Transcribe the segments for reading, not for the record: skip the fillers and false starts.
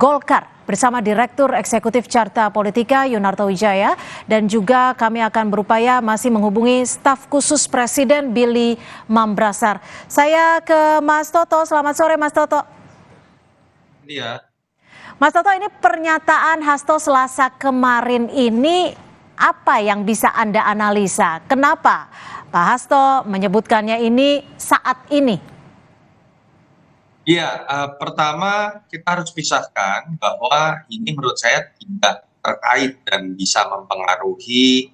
Golkar bersama Direktur Eksekutif Carta Politika Yunarto Wijaya, dan juga kami akan berupaya masih menghubungi staf khusus Presiden Billy Mambrasar. Saya ke Mas Toto. Selamat sore Mas Toto. Iya. Mas Toto, ini pernyataan Hasto Selasa kemarin ini apa yang bisa Anda analisa? Kenapa Pak Hasto menyebutkannya ini saat ini? Iya, pertama kita harus pisahkan bahwa ini menurut saya tidak terkait dan bisa mempengaruhi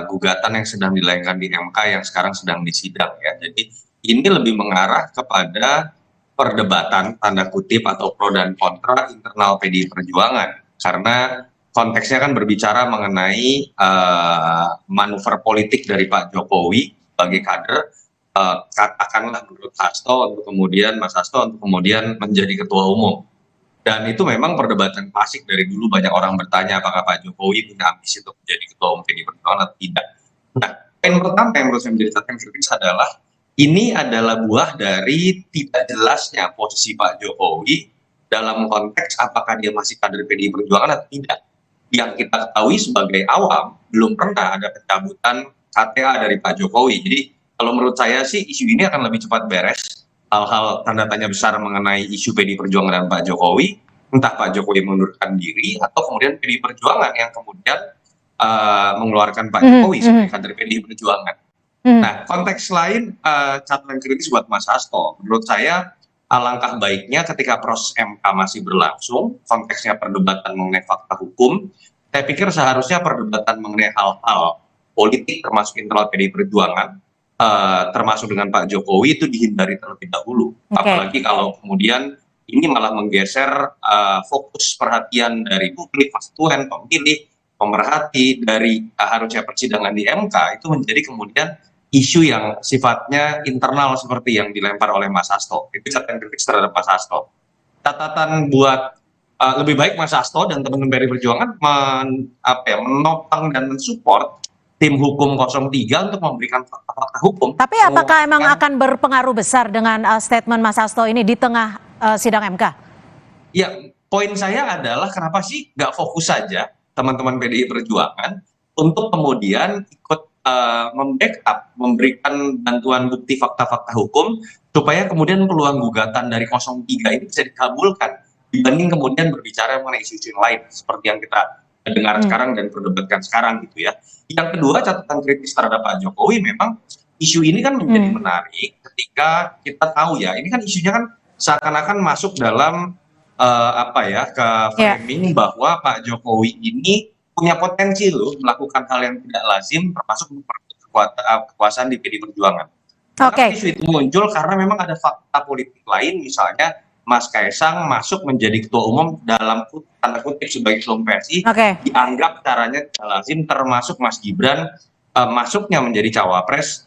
gugatan yang sedang dilayangkan di MK yang sekarang sedang disidang ya. Jadi ini lebih mengarah kepada perdebatan tanda kutip atau pro dan kontra internal PDI Perjuangan, karena konteksnya kan berbicara mengenai manuver politik dari Pak Jokowi sebagai kader, katakanlah menurut Hasto untuk kemudian Mas Hasto untuk kemudian menjadi ketua umum. Dan itu memang perdebatan klasik dari dulu, banyak orang bertanya apakah Pak Jokowi punya ambisi untuk menjadi ketua umum PDI Perjuangan atau tidak. Nah, yang pertama yang menurut saya menjadi catatan kritis adalah ini adalah buah dari tidak jelasnya posisi Pak Jokowi dalam konteks apakah dia masih kader PDI Perjuangan atau tidak. Yang kita ketahui sebagai awam, belum pernah ada pencabutan KTA dari Pak Jokowi. Jadi kalau menurut saya sih isu ini akan lebih cepat beres. Hal-hal tanda tanya besar mengenai isu PDI Perjuangan dan Pak Jokowi, entah Pak Jokowi mengundurkan diri atau kemudian PDI Perjuangan yang kemudian mengeluarkan Pak Jokowi sebagai kader PDI Perjuangan. Nah, konteks lain catatan kritis buat Mas Hasto, menurut saya alangkah baiknya ketika proses MK masih berlangsung, konteksnya perdebatan mengenai fakta hukum, saya pikir seharusnya perdebatan mengenai hal-hal politik termasuk internal PDI Perjuangan, termasuk dengan Pak Jokowi, itu dihindari terlebih dahulu. Apalagi kalau kemudian ini malah menggeser fokus perhatian dari publik, konstituen, pemilih, pemerhati dari harusnya persidangan di MK itu menjadi kemudian isu yang sifatnya internal seperti yang dilempar oleh Mas Hasto. Itu catatan kritis terhadap Mas Hasto. Catatan buat lebih baik Mas Hasto dan teman-teman PDI Perjuangan menopang dan mensupport tim hukum 03 untuk memberikan fakta-fakta hukum. Tapi apakah emang akan berpengaruh besar dengan statement Mas Hasto ini di tengah sidang MK? Ya, poin saya adalah kenapa sih nggak fokus saja teman-teman PDI Perjuangan untuk kemudian ikut membackup, memberikan bantuan bukti fakta-fakta hukum supaya kemudian peluang gugatan dari 03 ini bisa dikabulkan dibanding kemudian berbicara mengenai isu-isu yang lain seperti yang kita dengar sekarang dan perdebatkan sekarang gitu ya. Yang kedua, catatan kritis terhadap Pak Jokowi, memang isu ini kan menjadi menarik ketika kita tahu ya, ini kan isunya kan seakan-akan masuk dalam ke framing bahwa Pak Jokowi ini punya potensi loh melakukan hal yang tidak lazim, termasuk kekuasaan di PDI Perjuangan. Isu itu muncul karena memang ada fakta politik lain, misalnya Mas Kaisang masuk menjadi ketua umum dalam tanda kutip sebagai ketua PSI, dianggap caranya tidak lazim, termasuk Mas Gibran masuknya menjadi cawapres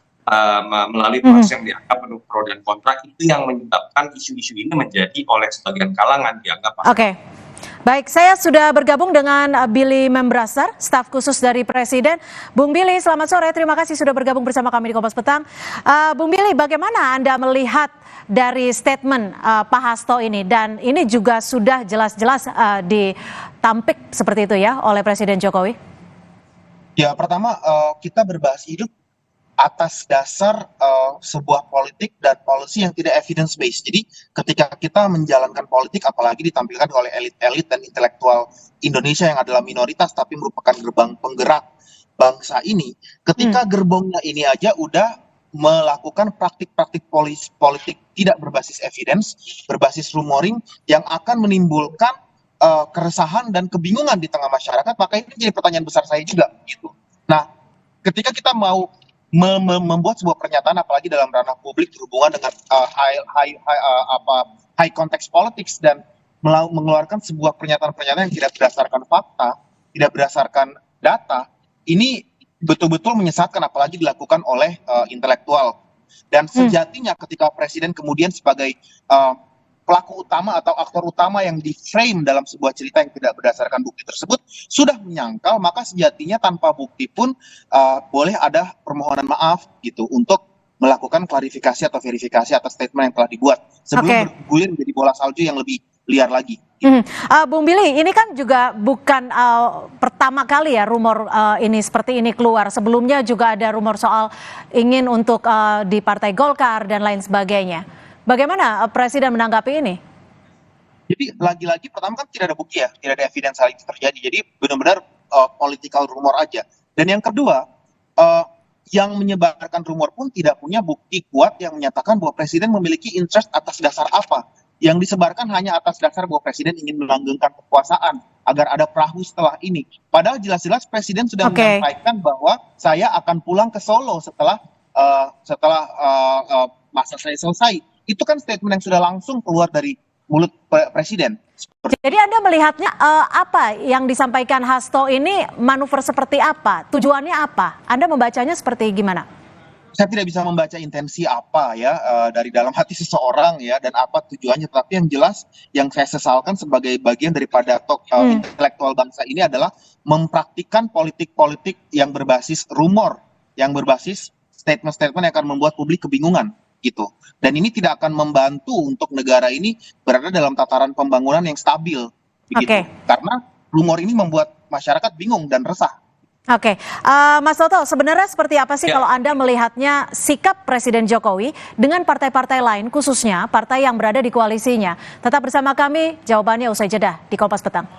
melalui proses yang dianggap penuh pro dan kontra, itu yang menyebabkan isu-isu ini menjadi oleh sebagian kalangan dianggap. Baik, saya sudah bergabung dengan Billy Mambrasar, staf khusus dari Presiden. Bung Billy, selamat sore. Terima kasih sudah bergabung bersama kami di Kompas Petang. Bung Billy, bagaimana Anda melihat dari statement Pak Hasto ini? Dan ini juga sudah jelas-jelas ditampik seperti itu ya oleh Presiden Jokowi. Ya, pertama kita berbahas hidup atas dasar sebuah politik dan policy yang tidak evidence based. Jadi ketika kita menjalankan politik, apalagi ditampilkan oleh elit-elit dan intelektual Indonesia yang adalah minoritas tapi merupakan gerbang penggerak bangsa ini, ketika gerbongnya ini aja udah melakukan praktik-praktik politik tidak berbasis evidence, berbasis rumoring yang akan menimbulkan keresahan dan kebingungan di tengah masyarakat, maka ini jadi pertanyaan besar saya juga gitu. Nah, ketika kita mau membuat sebuah pernyataan apalagi dalam ranah publik berhubungan dengan high context politics dan mengeluarkan sebuah pernyataan-pernyataan yang tidak berdasarkan fakta, tidak berdasarkan data, ini betul-betul menyesatkan apalagi dilakukan oleh intelektual. Dan sejatinya ketika Presiden kemudian sebagai pelaku utama atau aktor utama yang di-frame dalam sebuah cerita yang tidak berdasarkan bukti tersebut sudah menyangkal, maka sejatinya tanpa bukti pun boleh ada permohonan maaf gitu untuk melakukan klarifikasi atau verifikasi atas statement yang telah dibuat sebelum bergulir menjadi bola salju yang lebih liar lagi. Bung Billy, ini kan juga bukan pertama kali ya rumor ini seperti ini keluar. Sebelumnya juga ada rumor soal ingin untuk di Partai Golkar dan lain sebagainya. Bagaimana Presiden menanggapi ini? Jadi lagi-lagi pertama kan tidak ada bukti ya, tidak ada evidence hal itu terjadi. Jadi benar-benar political rumor aja. Dan yang kedua, yang menyebarkan rumor pun tidak punya bukti kuat yang menyatakan bahwa Presiden memiliki interest atas dasar apa. Yang disebarkan hanya atas dasar bahwa Presiden ingin melanggengkan kekuasaan agar ada perahu setelah ini. Padahal jelas-jelas Presiden sudah menyampaikan bahwa saya akan pulang ke Solo setelah masa saya selesai. Itu kan statement yang sudah langsung keluar dari mulut Presiden. Jadi Anda melihatnya apa yang disampaikan Hasto ini manuver seperti apa? Tujuannya apa? Anda membacanya seperti gimana? Saya tidak bisa membaca intensi apa ya dari dalam hati seseorang ya dan apa tujuannya. Tapi yang jelas yang saya sesalkan sebagai bagian daripada intelektual bangsa ini adalah mempraktikkan politik-politik yang berbasis rumor, yang berbasis statement-statement yang akan membuat publik kebingungan gitu. Dan ini tidak akan membantu untuk negara ini berada dalam tataran pembangunan yang stabil begitu. Karena rumor ini membuat masyarakat bingung dan resah. Mas Toto, sebenarnya seperti apa sih kalau Anda melihatnya sikap Presiden Jokowi dengan partai-partai lain, khususnya partai yang berada di koalisinya? Tetap bersama kami, jawabannya usai jeda di Kompas Petang.